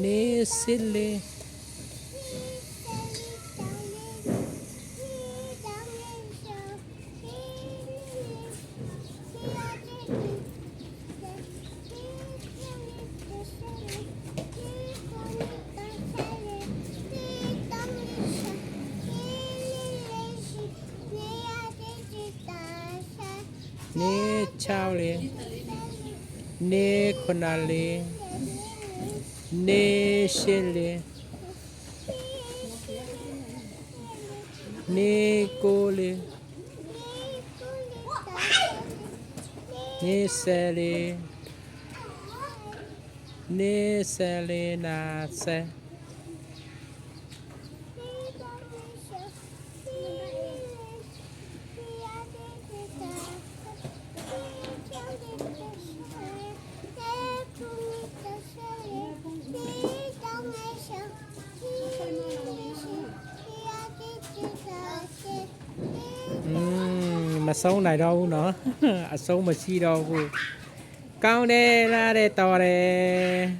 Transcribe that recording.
နေစစ်လေ နေ6လေနေ9လေနေ10လေနေ9လေနေ10လေနေ10လေနာ10မဆုံးနိုင်တော့ဘူးเนาะအဆုံးမရှိတော့ဘူးကောင်းတယ်လားတဲ့တော်တယ်